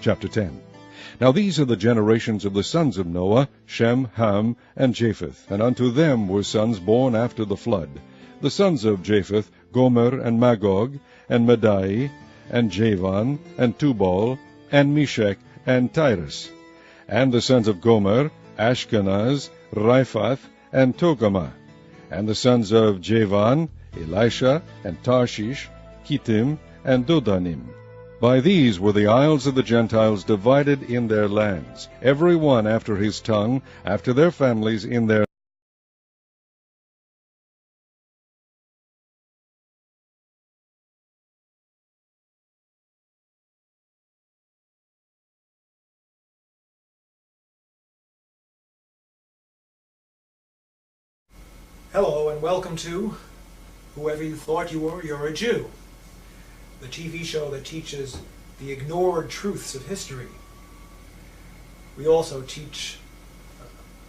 Chapter 10. Now these are the generations of the sons of Noah, Shem, Ham, and Japheth, and unto them were sons born after the flood. The sons of Japheth, Gomer, and Magog, and Madai, and Javan, and Tubal, and Meshech, and Tyrus. And the sons of Gomer, Ashkenaz, Riphath, and Togarmah. And the sons of Javan, Elisha, and Tarshish, Kittim, and Dodanim. By these were the isles of the Gentiles divided in their lands, every one after his tongue, after their families in their Hello and welcome to Whoever You Thought You Were, You're a Jew, the TV show that teaches the ignored truths of history. We also teach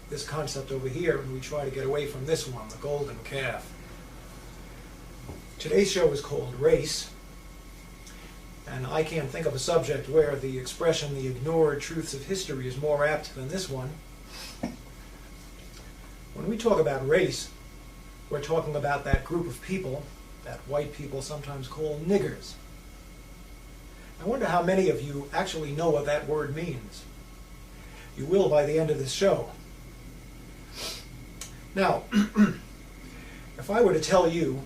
this concept over here, and we try to get away from this one, the golden calf. Today's show is called Race, and I can't think of a subject where the expression the ignored truths of history is more apt than this one. When we talk about race, we're talking about that group of people that white people sometimes call niggers. I wonder how many of you actually know what that word means. You will by the end of this show. Now, if I were to tell you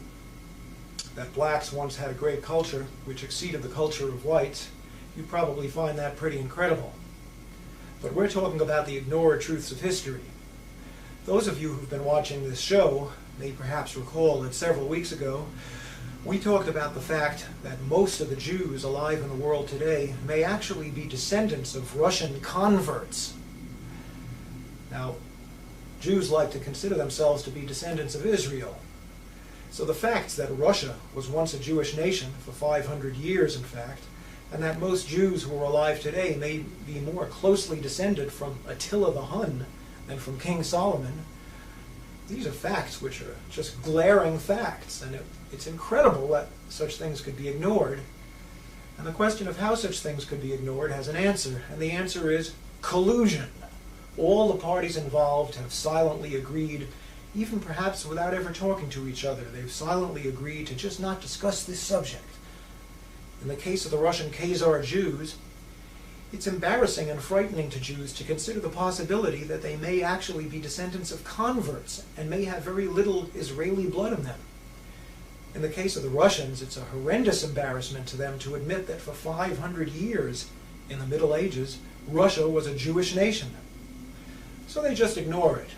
that blacks once had a great culture which exceeded the culture of whites, you'd probably find that pretty incredible. But we're talking about the ignored truths of history. Those of you who've been watching this show may perhaps recall that several weeks ago we talked about the fact that most of the Jews alive in the world today may actually be descendants of Russian converts. Now, Jews like to consider themselves to be descendants of Israel. So the fact that Russia was once a Jewish nation for 500 years, in fact, and that most Jews who are alive today may be more closely descended from Attila the Hun than from King Solomon, these are facts which are just glaring facts, and it's incredible that such things could be ignored. And the question of how such things could be ignored has an answer, and the answer is collusion. All the parties involved have silently agreed, even perhaps without ever talking to each other, they've silently agreed to just not discuss this subject. In the case of the Russian Khazar Jews, it's embarrassing and frightening to Jews to consider the possibility that they may actually be descendants of converts and may have very little Israeli blood in them. In the case of the Russians, it's a horrendous embarrassment to them to admit that for 500 years in the Middle Ages, Russia was a Jewish nation. So they just ignore it.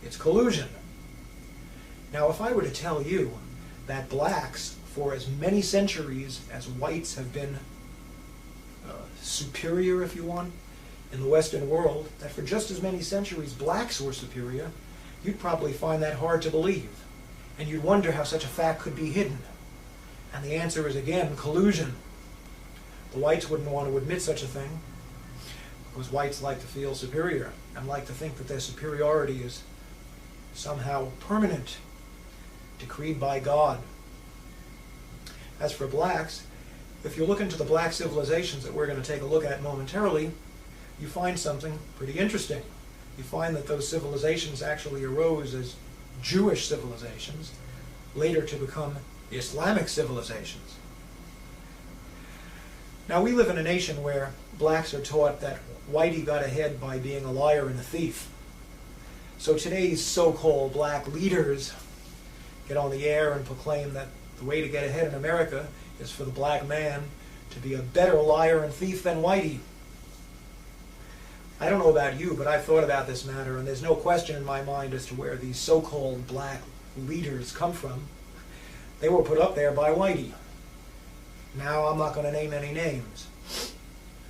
It's collusion. Now, if I were to tell you that blacks, for as many centuries as whites have been superior, if you want, in the Western world, that for just as many centuries blacks were superior, you'd probably find that hard to believe. And you'd wonder how such a fact could be hidden. And the answer is, again, collusion. The whites wouldn't want to admit such a thing, because whites like to feel superior and like to think that their superiority is somehow permanent, decreed by God. As for blacks, if you look into the black civilizations that we're going to take a look at momentarily, you find something pretty interesting. You find that those civilizations actually arose as Jewish civilizations, later to become Islamic civilizations. Now, we live in a nation where blacks are taught that whitey got ahead by being a liar and a thief. So today's so-called black leaders get on the air and proclaim that the way to get ahead in America is for the black man to be a better liar and thief than whitey. I don't know about you, but I've thought about this matter, and there's no question in my mind as to where these so-called black leaders come from. They were put up there by whitey. Now, I'm not going to name any names.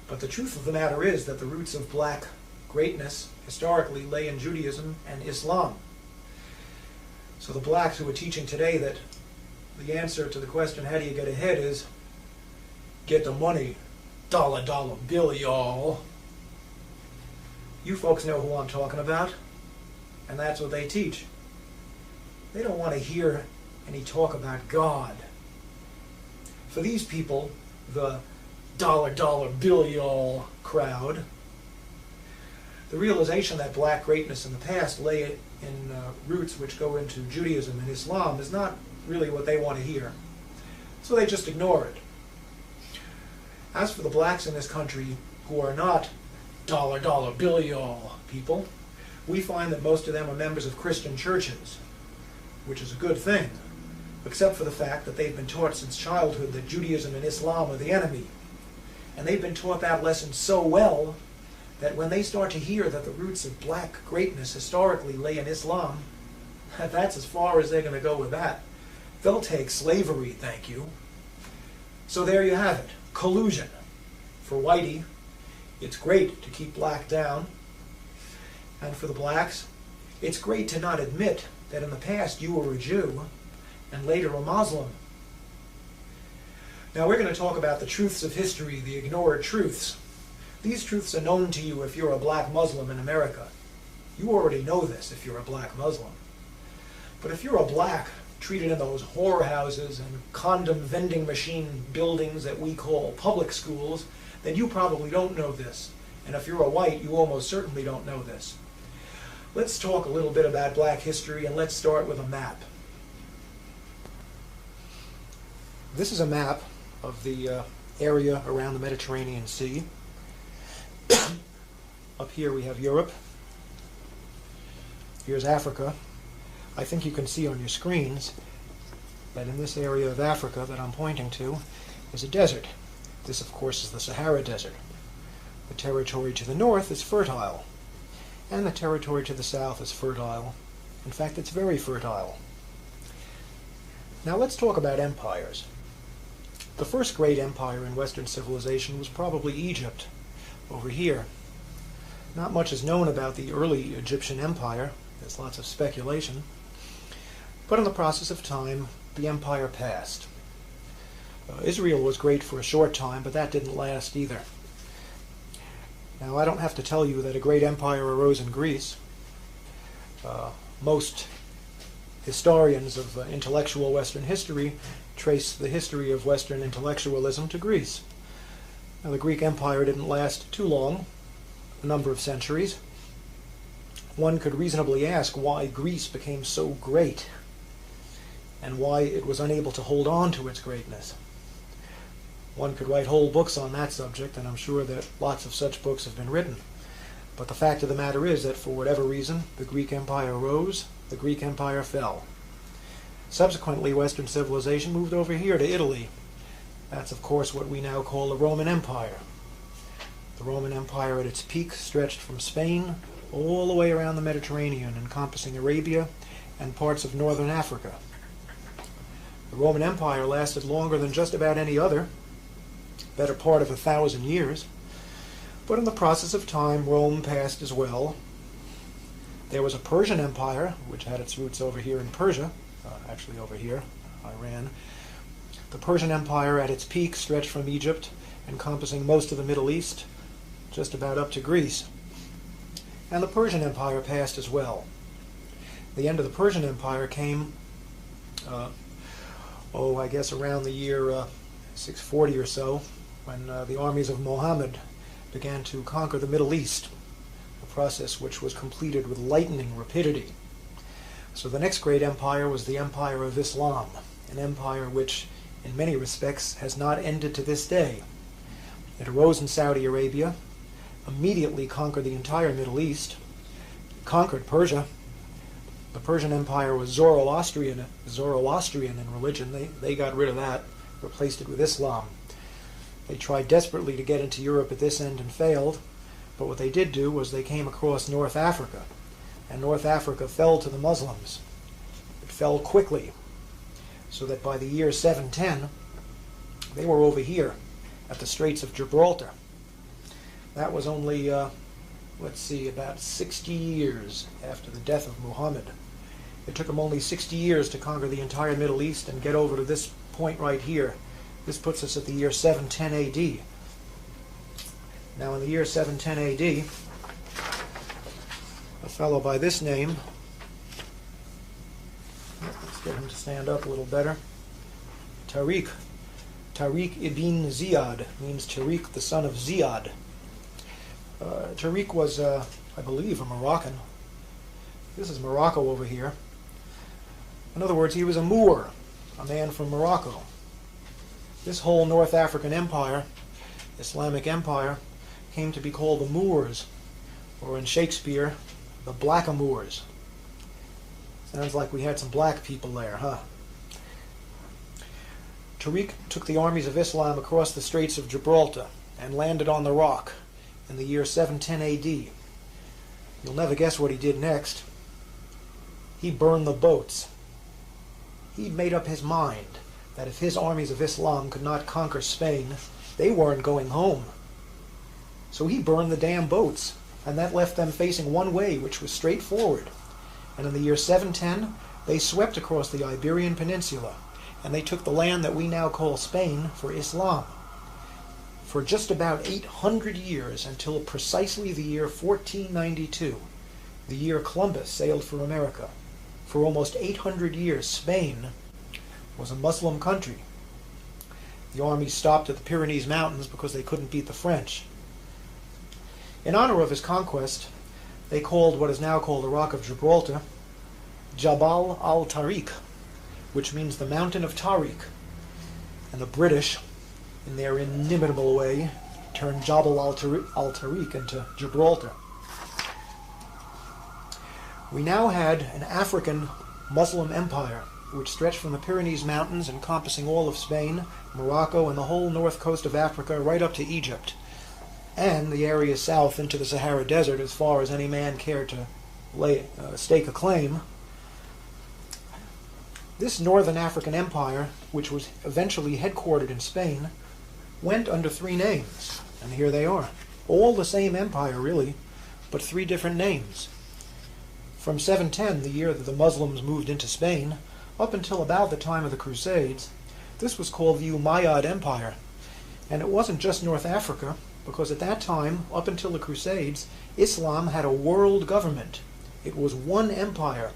But the truth of the matter is that the roots of black greatness historically lay in Judaism and Islam. So the blacks who are teaching today that the answer to the question, how do you get ahead, is get the money, dollar bill, y'all. You folks know who I'm talking about, and that's what they teach. They don't want to hear any talk about God. For these people, the dollar bill y'all crowd. The realization that black greatness in the past lay in roots which go into Judaism and Islam is not really what they want to hear. So they just ignore it. As for the blacks in this country who are not dollar bill y'all people, we find that most of them are members of Christian churches, which is a good thing, except for the fact that they've been taught since childhood that Judaism and Islam are the enemy. And they've been taught that lesson so well that when they start to hear that the roots of black greatness historically lay in Islam, that's as far as they're going to go with that. They'll take slavery, thank you. So there you have it. Collusion. For Whitey, it's great to keep black down. And for the blacks, it's great to not admit that in the past you were a Jew and later a Muslim. Now we're going to talk about the truths of history, the ignored truths. These truths are known to you if you're a black Muslim in America. You already know this if you're a black Muslim. But if you're a black treated in those whorehouses and condom vending machine buildings that we call public schools, then you probably don't know this. And if you're a white, you almost certainly don't know this. Let's talk a little bit about black history, and let's start with a map. This is a map of the area around the Mediterranean Sea. Up here we have Europe. Here's Africa. I think you can see on your screens that in this area of Africa that I'm pointing to is a desert. This, of course, is the Sahara Desert. The territory to the north is fertile, and the territory to the south is fertile. In fact, it's very fertile. Now let's talk about empires. The first great empire in Western civilization was probably Egypt, over here. Not much is known about the early Egyptian empire. There's lots of speculation. But in the process of time, the empire passed. Israel was great for a short time, but that didn't last either. Now, I don't have to tell you that a great empire arose in Greece. Most historians of intellectual Western history trace the history of Western intellectualism to Greece. Now, the Greek Empire didn't last too long, a number of centuries. One could reasonably ask why Greece became so great and why it was unable to hold on to its greatness. One could write whole books on that subject, and I'm sure that lots of such books have been written. But the fact of the matter is that for whatever reason, the Greek Empire rose, the Greek Empire fell. Subsequently, Western civilization moved over here to Italy. That's, of course, what we now call the Roman Empire. The Roman Empire at its peak stretched from Spain all the way around the Mediterranean, encompassing Arabia and parts of northern Africa. The Roman Empire lasted longer than just about any other, better part of 1,000 years. But in the process of time, Rome passed as well. There was a Persian Empire, which had its roots over here in Persia, actually over here, Iran. The Persian Empire at its peak stretched from Egypt, encompassing most of the Middle East, just about up to Greece. And the Persian Empire passed as well. The end of the Persian Empire came, I guess around the year 640 or so, when the armies of Muhammad began to conquer the Middle East, a process which was completed with lightning rapidity. So the next great empire was the Empire of Islam, an empire which, in many respects, has not ended to this day. It arose in Saudi Arabia, immediately conquered the entire Middle East, conquered Persia. The Persian Empire was Zoroastrian in religion. They got rid of that, replaced it with Islam. They tried desperately to get into Europe at this end and failed, but what they did do was they came across North Africa, and North Africa fell to the Muslims. It fell quickly, so that by the year 710, they were over here at the Straits of Gibraltar. That was only, about 60 years after the death of Muhammad. It took them only 60 years to conquer the entire Middle East and get over to this point right here. This puts us at the year 710 AD. Now in the year 710 AD, a fellow by this name, let's get him to stand up a little better, Tariq Tariq ibn Ziyad means Tariq, the son of Ziyad. Tariq was, I believe, a Moroccan. This is Morocco over here. In other words, he was a Moor, a man from Morocco. This whole North African empire, Islamic empire, came to be called the Moors, or in Shakespeare, the Blackamoors. Sounds like we had some black people there, huh? Tariq took the armies of Islam across the Straits of Gibraltar and landed on the Rock in the year 710 AD. You'll never guess what he did next. He burned the boats. He'd made up his mind that if his armies of Islam could not conquer Spain, they weren't going home. So he burned the damn boats, and that left them facing one way, which was straight forward. And in the year 710, they swept across the Iberian Peninsula, and they took the land that we now call Spain for Islam. For just about 800 years, until precisely the year 1492, the year Columbus sailed for America. For almost 800 years, Spain was a Muslim country. The army stopped at the Pyrenees Mountains because they couldn't beat the French. In honor of his conquest, they called what is now called the Rock of Gibraltar Jabal al-Tariq, which means the Mountain of Tariq. And the British, in their inimitable way, turned Jabal al-Tariq into Gibraltar. We now had an African Muslim empire which stretched from the Pyrenees Mountains, encompassing all of Spain, Morocco, and the whole north coast of Africa, right up to Egypt, and the area south into the Sahara Desert, as far as any man cared to stake a claim. This northern African empire, which was eventually headquartered in Spain, went under three names, and here they are. All the same empire, really, but three different names. From 710, the year that the Muslims moved into Spain, up until about the time of the Crusades, this was called the Umayyad Empire. And it wasn't just North Africa, because at that time, up until the Crusades, Islam had a world government. It was one empire,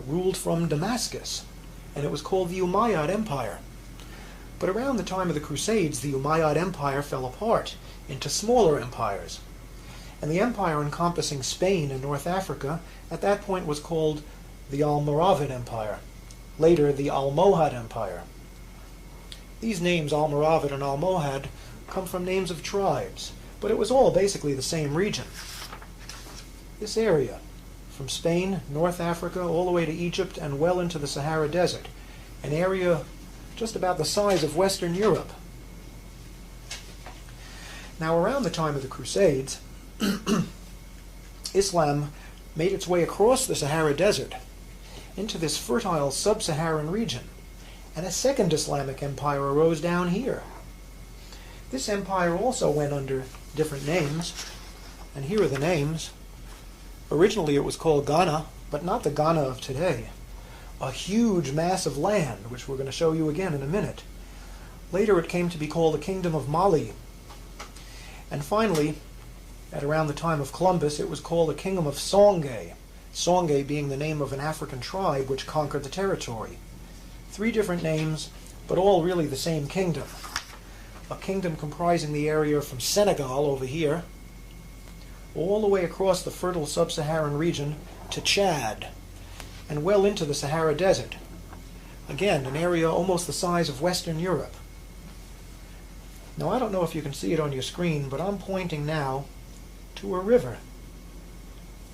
ruled from Damascus, and it was called the Umayyad Empire. But around the time of the Crusades, the Umayyad Empire fell apart into smaller empires. And the empire encompassing Spain and North Africa at that point was called the Almoravid Empire, later the Almohad Empire. These names, Almoravid and Almohad, come from names of tribes, but it was all basically the same region. This area, from Spain, North Africa, all the way to Egypt and well into the Sahara Desert, an area just about the size of Western Europe. Now, around the time of the Crusades, Islam made its way across the Sahara Desert into this fertile sub-Saharan region, and a second Islamic empire arose down here. This empire also went under different names, and here are the names. Originally it was called Ghana, but not the Ghana of today. A huge mass of land, which we're going to show you again in a minute. Later it came to be called the Kingdom of Mali. And finally, at around the time of Columbus, it was called the Kingdom of Songhai, Songhai being the name of an African tribe which conquered the territory. Three different names, but all really the same kingdom. A kingdom comprising the area from Senegal over here, all the way across the fertile sub-Saharan region to Chad, and well into the Sahara Desert. Again, an area almost the size of Western Europe. Now, I don't know if you can see it on your screen, but I'm pointing now to a river.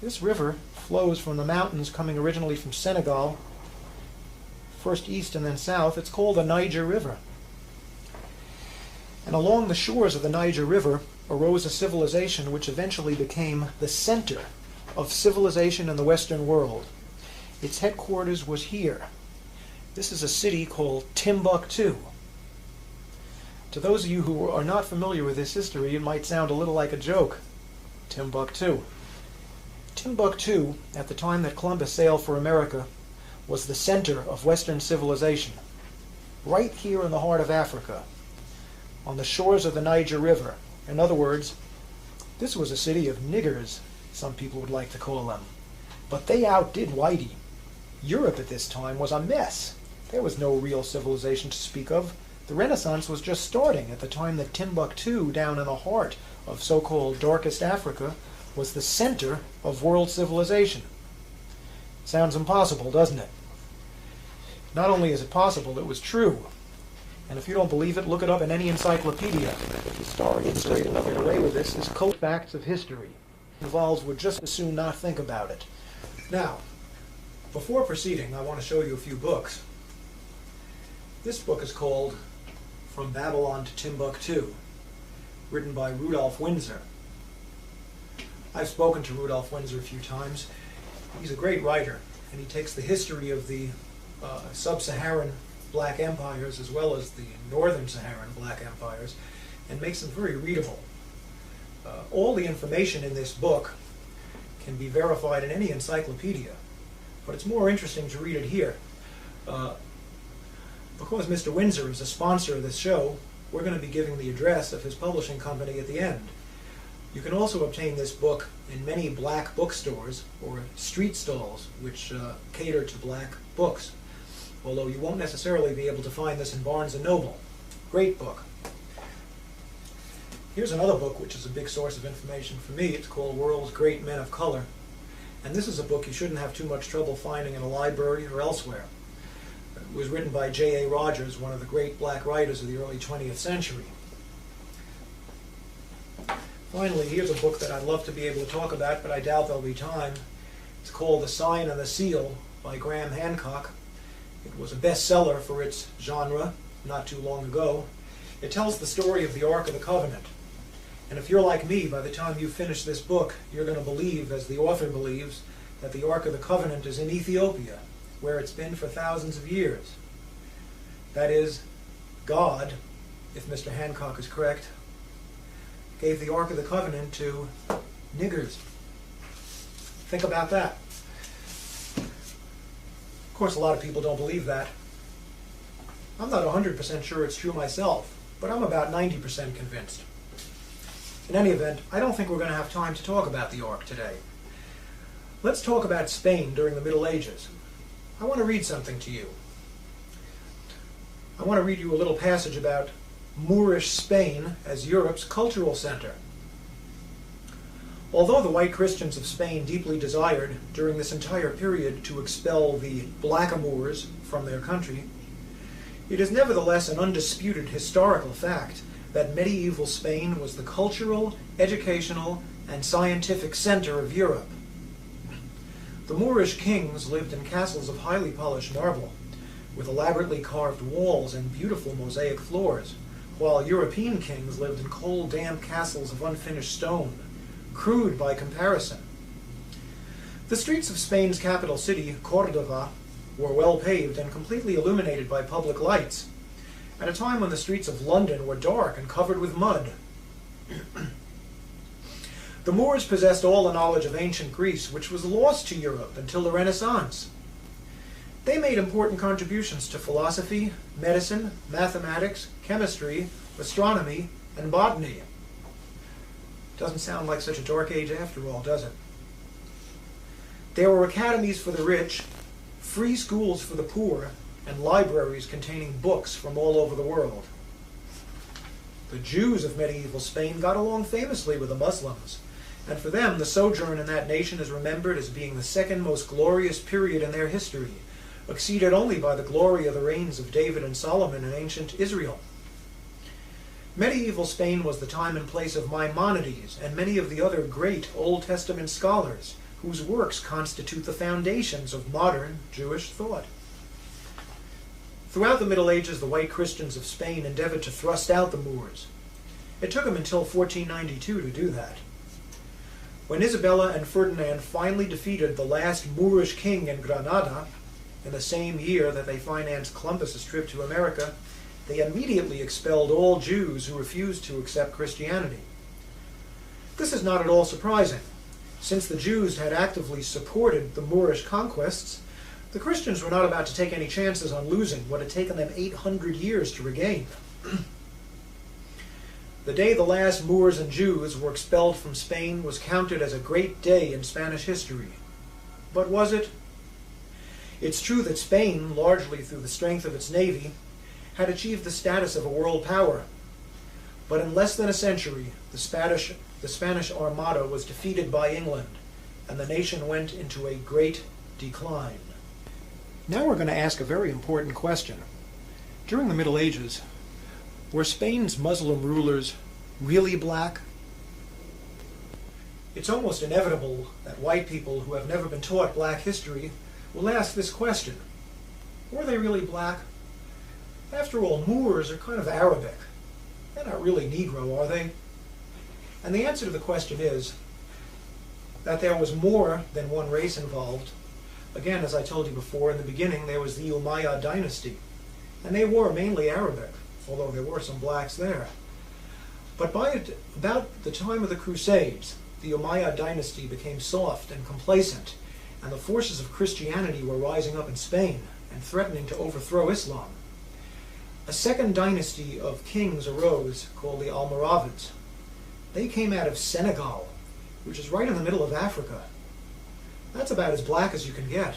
This river flows from the mountains coming originally from Senegal, first east and then south. It's called the Niger River. And along the shores of the Niger River arose a civilization which eventually became the center of civilization in the Western world. Its headquarters was here. This is a city called Timbuktu. To those of you who are not familiar with this history, it might sound a little like a joke. Timbuktu. Timbuktu, at the time that Columbus sailed for America, was the center of Western civilization. Right here in the heart of Africa, on the shores of the Niger River. In other words, this was a city of niggers, some people would like to call them. But they outdid Whitey. Europe at this time was a mess. There was no real civilization to speak of. The Renaissance was just starting at the time that Timbuktu, down in the heart of so-called darkest Africa, was the center of world civilization. Sounds impossible, doesn't it? Not only is it possible, it was true. And if you don't believe it, look it up in any encyclopedia. Historians say another way with this is cult facts of history. Involves would just as soon not think about it. Now, before proceeding, I want to show you a few books. This book is called From Babylon to Timbuktu, written by Rudolph Windsor. I've spoken to Rudolph Windsor a few times. He's a great writer, and he takes the history of the sub-Saharan black empires as well as the northern Saharan black empires and makes them very readable. All the information in this book can be verified in any encyclopedia, but it's more interesting to read it here. Because Mr. Windsor is a sponsor of this show, we're going to be giving the address of his publishing company at the end. You can also obtain this book in many black bookstores or street stalls which cater to black books, although you won't necessarily be able to find this in Barnes & Noble. Great book. Here's another book which is a big source of information for me. It's called World's Great Men of Color. And this is a book you shouldn't have too much trouble finding in a library or elsewhere. It was written by J.A. Rogers, one of the great black writers of the early 20th century. Finally, here's a book that I'd love to be able to talk about, but I doubt there'll be time. It's called The Sign and the Seal by Graham Hancock. It was a bestseller for its genre not too long ago. It tells the story of the Ark of the Covenant. And if you're like me, by the time you finish this book, you're going to believe, as the author believes, that the Ark of the Covenant is in Ethiopia, where it's been for thousands of years. That is, God, if Mr. Hancock is correct, gave the Ark of the Covenant to niggers. Think about that. Of course, a lot of people don't believe that. I'm not 100% sure it's true myself, but I'm about 90% convinced. In any event, I don't think we're going to have time to talk about the Ark today. Let's talk about Spain during the Middle Ages. I want to read something to you. I want to read you a little passage about Moorish Spain as Europe's cultural center. Although the white Christians of Spain deeply desired, during this entire period, to expel the blackamoors from their country, it is nevertheless an undisputed historical fact that medieval Spain was the cultural, educational, and scientific center of Europe. The Moorish kings lived in castles of highly polished marble, with elaborately carved walls and beautiful mosaic floors, while European kings lived in cold, damp castles of unfinished stone, crude by comparison. The streets of Spain's capital city, Córdoba, were well paved and completely illuminated by public lights, at a time when the streets of London were dark and covered with mud. The Moors possessed all the knowledge of ancient Greece, which was lost to Europe until the Renaissance. They made important contributions to philosophy, medicine, mathematics, chemistry, astronomy, and botany. Doesn't sound like such a dark age after all, does it? There were academies for the rich, free schools for the poor, and libraries containing books from all over the world. The Jews of medieval Spain got along famously with the Muslims, and for them the sojourn in that nation is remembered as being the second most glorious period in their history, exceeded only by the glory of the reigns of David and Solomon in ancient Israel. Medieval Spain was the time and place of Maimonides and many of the other great Old Testament scholars whose works constitute the foundations of modern Jewish thought. Throughout the Middle Ages, the white Christians of Spain endeavored to thrust out the Moors. It took them until 1492 to do that. When Isabella and Ferdinand finally defeated the last Moorish king in Granada, in the same year that they financed Columbus's trip to America, they immediately expelled all Jews who refused to accept Christianity. This is not at all surprising. Since the Jews had actively supported the Moorish conquests, the Christians were not about to take any chances on losing what had taken them 800 years to regain. The day the last Moors and Jews were expelled from Spain was counted as a great day in Spanish history. But was it? It's true that Spain, largely through the strength of its navy, had achieved the status of a world power. But in less than a century, the Spanish Armada was defeated by England, and the nation went into a great decline. Now we're going to ask a very important question. During the Middle Ages, were Spain's Muslim rulers really black? It's almost inevitable that white people who have never been taught black history will ask this question. Were they really black? After all, Moors are kind of Arabic. They're not really Negro, are they? And the answer to the question is that there was more than one race involved. Again, as I told you before, in the beginning there was the Umayyad dynasty, and they were mainly Arabic, although there were some blacks there. But by about the time of the Crusades, the Umayyad dynasty became soft and complacent, and the forces of Christianity were rising up in Spain and threatening to overthrow Islam. A second dynasty of kings arose called the Almoravids. They came out of Senegal, which is right in the middle of Africa. That's about as black as you can get.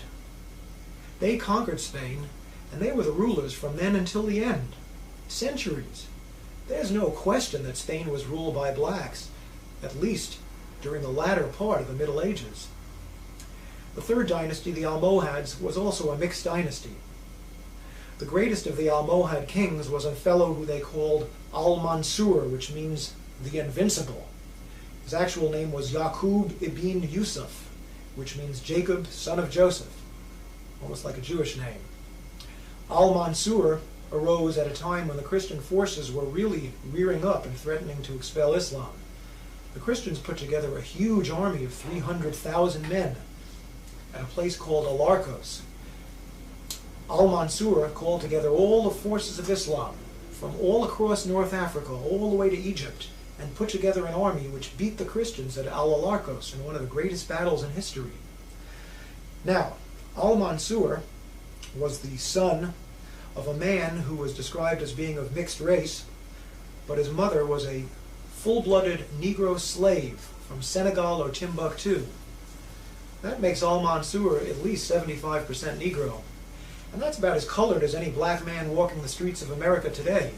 They conquered Spain, and they were the rulers from then until the end. Centuries. There's no question that Spain was ruled by blacks, at least during the latter part of the Middle Ages. The third dynasty, the Almohads, was also a mixed dynasty. The greatest of the Almohad kings was a fellow who they called Al-Mansur, which means the Invincible. His actual name was Yaqub ibn Yusuf, which means Jacob, son of Joseph, almost like a Jewish name. Al-Mansur arose at a time when the Christian forces were really rearing up and threatening to expel Islam. The Christians put together a huge army of 300,000 men at a place called Alarcos. Al-Mansur called together all the forces of Islam from all across North Africa, all the way to Egypt, and put together an army which beat the Christians at Al-Alarcos in one of the greatest battles in history. Now, Al-Mansur was the son of a man who was described as being of mixed race, but his mother was a full-blooded Negro slave from Senegal or Timbuktu. That makes Al-Mansur at least 75% Negro. And that's about as colored as any black man walking the streets of America today.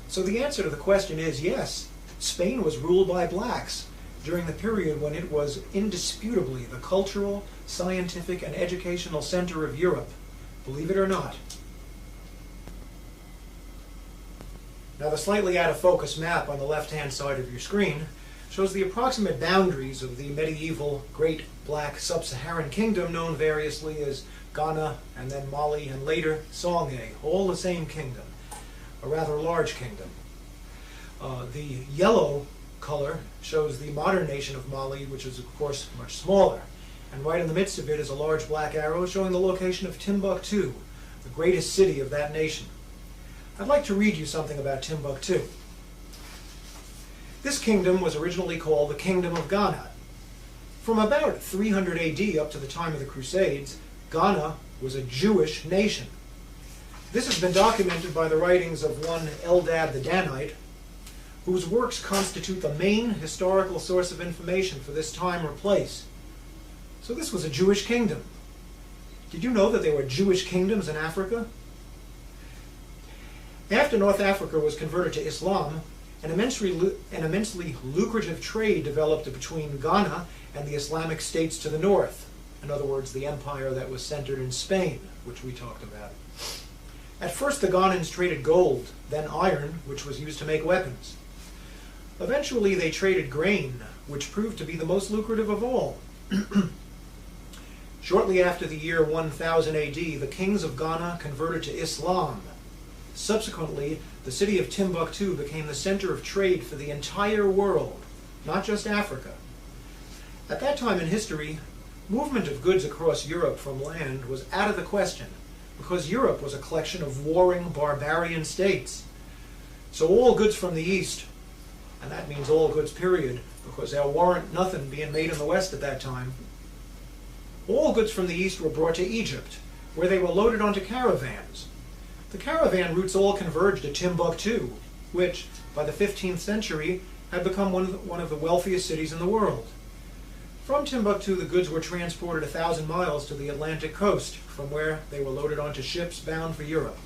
So the answer to the question is yes, Spain was ruled by blacks during the period when it was indisputably the cultural, scientific, and educational center of Europe. Believe it or not. Now the slightly out of focus map on the left-hand side of your screen shows the approximate boundaries of the medieval Great Black Sub-Saharan Kingdom, known variously as Ghana, and then Mali, and later Songhai, all the same kingdom, a rather large kingdom. The yellow color shows the modern nation of Mali, which is of course much smaller, and right in the midst of it is a large black arrow showing the location of Timbuktu, the greatest city of that nation. I'd like to read you something about Timbuktu. This kingdom was originally called the Kingdom of Ghana. From about 300 AD up to the time of the Crusades, Ghana was a Jewish nation. This has been documented by the writings of one Eldad the Danite, whose works constitute the main historical source of information for this time or place. So this was a Jewish kingdom. Did you know that there were Jewish kingdoms in Africa? After North Africa was converted to Islam, an immensely lucrative trade developed between Ghana and the Islamic states to the north. In other words, the empire that was centered in Spain, which we talked about. At first, the Ghanans traded gold, then iron, which was used to make weapons. Eventually, they traded grain, which proved to be the most lucrative of all. Shortly after the year 1000 AD, the kings of Ghana converted to Islam. Subsequently, the city of Timbuktu became the center of trade for the entire world, not just Africa. At that time in history, movement of goods across Europe from land was out of the question, because Europe was a collection of warring barbarian states. So all goods from the east, and that means all goods period, because there weren't nothing being made in the west at that time, all goods from the east were brought to Egypt, where they were loaded onto caravans. The caravan routes all converged at Timbuktu, which, by the 15th century, had become one of the wealthiest cities in the world. From Timbuktu, the goods were transported 1,000 miles to the Atlantic coast, from where they were loaded onto ships bound for Europe.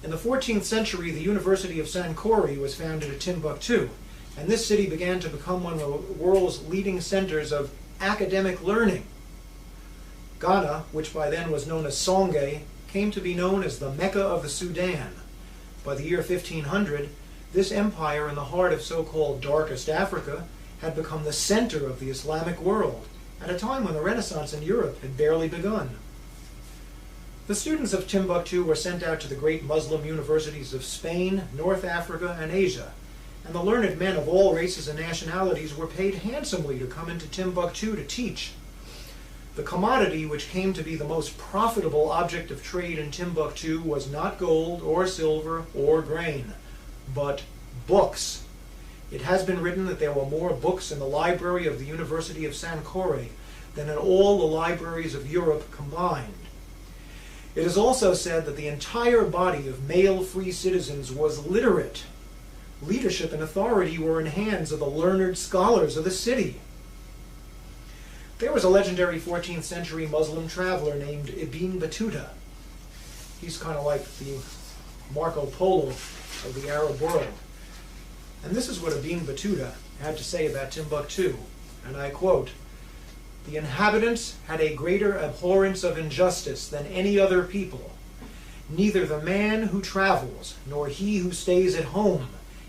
In the 14th century, the University of Sankore was founded at Timbuktu, and this city began to become one of the world's leading centers of academic learning. Ghana, which by then was known as Songhai, came to be known as the Mecca of the Sudan. By the year 1500, this empire in the heart of so-called darkest Africa had become the center of the Islamic world, at a time when the Renaissance in Europe had barely begun. The students of Timbuktu were sent out to the great Muslim universities of Spain, North Africa, and Asia, and the learned men of all races and nationalities were paid handsomely to come into Timbuktu to teach. The commodity which came to be the most profitable object of trade in Timbuktu was not gold or silver or grain, but books. It has been written that there were more books in the library of the University of Sankore than in all the libraries of Europe combined. It is also said that the entire body of male free citizens was literate. Leadership and authority were in hands of the learned scholars of the city. There was a legendary 14th century Muslim traveler named Ibn Battuta. He's kind of like the Marco Polo of the Arab world. And this is what Ibn Battuta had to say about Timbuktu, and I quote, "The inhabitants had a greater abhorrence of injustice than any other people. Neither the man who travels nor he who stays at home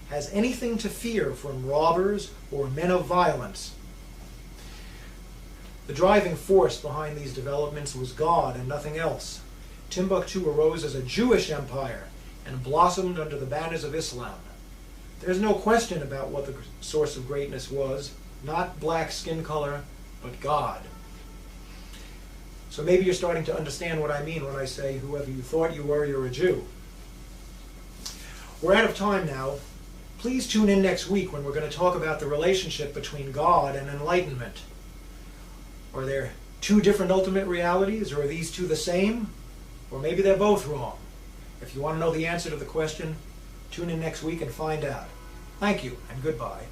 has anything to fear from robbers or men of violence." The driving force behind these developments was God and nothing else. Timbuktu arose as a Jewish empire and blossomed under the banners of Islam. There's no question about what the source of greatness was, not black skin color, but God. So maybe you're starting to understand what I mean when I say, whoever you thought you were, you're a Jew. We're out of time now. Please tune in next week when we're going to talk about the relationship between God and enlightenment. Are there two different ultimate realities, or are these two the same? Or maybe they're both wrong. If you want to know the answer to the question, tune in next week and find out. Thank you, and goodbye.